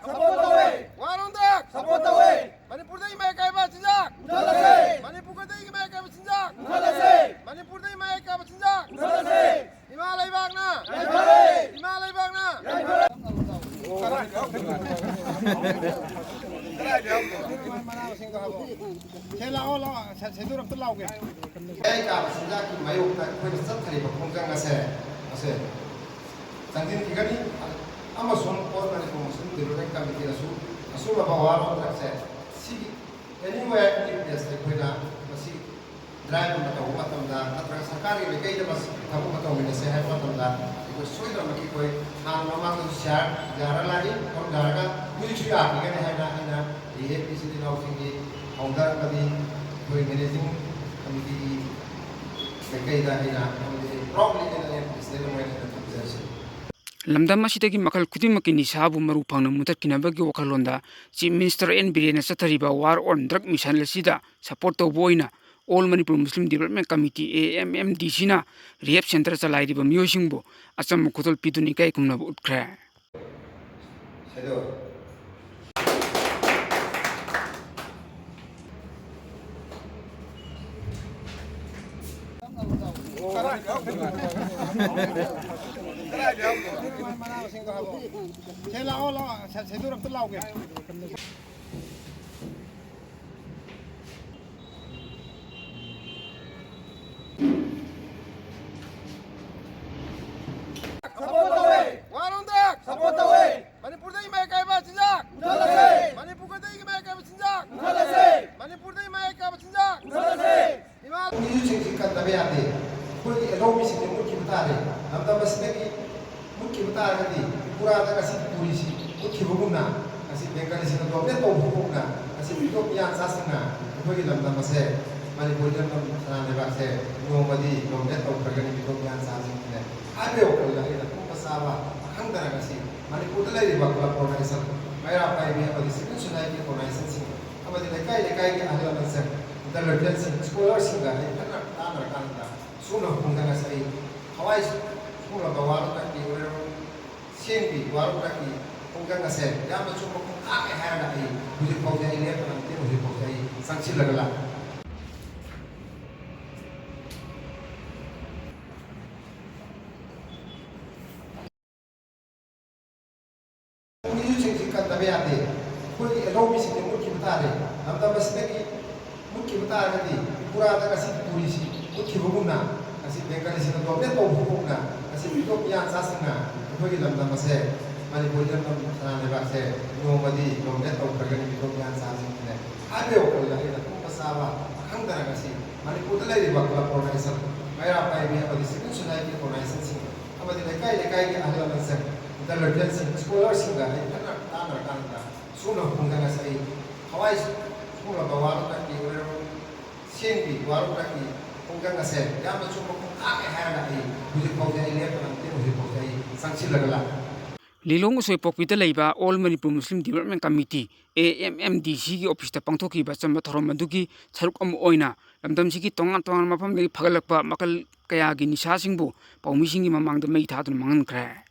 Support the way. Warundak. Support the way. Manipurdagi may kaiba chinjak. Muthalase. Manipurdagi may kaiba chinjak. Muthalase. Manipurdagi may kaiba chinjak. Muthalase. Himalay bagna. Yaifare. Himalay bagna. Yaifare. Cái cả sinh ra cái máy ốc tại quên rất thầy và không gang là xe chẳng tin thì cái đi ama xuống con này cũng xuống từ lúc anh cầm là xuống là bảo vào là xe si anywhere in place tại quên là si drive mà tàu mà tầm là thật ra sarkari về cái đó mà tàu mà tàu mình sẽ hay mà tầm là thì có số là cái coi hàng mà mang cái xe gara lại còn gara cái cứ chuyện à cái này hay là thì hết cái gì đâu thì ông ta cái gì coi managing committee cái đó hay là probably cái này sẽ là một cái position lamdam asidagi makal khudimaki nisabu maru phangna mutatkinabagi wakhalonda chief minister n birena chathariba war on drug mission lasida support to boina all manipur muslim development committee AMMDC na rehab center chalairiba miyosingbo acham khotol piduni kai kumna utkra Support the way. Warundak. Support the way. Manipurdagi may kaiba chinjak. Muthalase. Manipurdagi may kaiba chinjak. Muthalase. Manipurdagi may kaiba chinjak. Muthalase. Himalay Ini juga kan tapi ada, kalau elomi sih mungkin kita ada, nampak masih lagi mungkin kita ada di pura ada kasih polisi, mungkin bukannya kasih bengkel sih nampak dia tahu bukannya kasih itu yang sasana, itu kita nampak masih mari boleh nampak sana lepas saya, nomadi nampak tahu pergi itu yang sasana, ada orang lagi nak pasal hangdara kasih, mari kita lagi bakal koordinasi, maya apa ini apa di sini sudah ini koordinasi sih, apa di lekai ke ahli langsung. Dalam sekolah sehingga karena tanah kanta sudah pengguna saya Hawaii sekolah bawa lagi orang sendiri bawa lagi pengguna saya yang macam apa yang ada ini bukan kau jadi apa nanti bukan kau jadi sanksi lagi ini juga kan tapi ada kalau elomi sih mungkin kita ada nampak masih lagi mungkin kita ada di pura ada kasih polisi mungkin bukannya kasih bengkel sih nampak dia tahu bukannya kasih itu yang sasana itu kita nampak masih mari boleh nampak sana lepas saya nomadi nampak tahu pergi itu yang sasana ada orang lagi nak pasal hangdara kasih mari kita lagi bakal koordinasi maya apa ini apa di sini sudah ini koordinasi sih apa di lekai ke ahli langsung dalam sekolah sehingga karena tanah kanta sudah pengguna saya Hawaii sekolah bawa lagi orang sendiri bawa lagi pengguna saya yang macam apa yang ada ini bukan kau jadi apa nanti bukan kau jadi sanksi lagi Lilong usoi pokpita leiba all manipur muslim development committee AMMDC gi office ta pangthoki ba chamba thorom madugi charuk am oina lamdam sigi tongan tongan mafam lei phagalakpa makal kaya gi nisa singbu paumi singi mamang da mei thadun mangan kra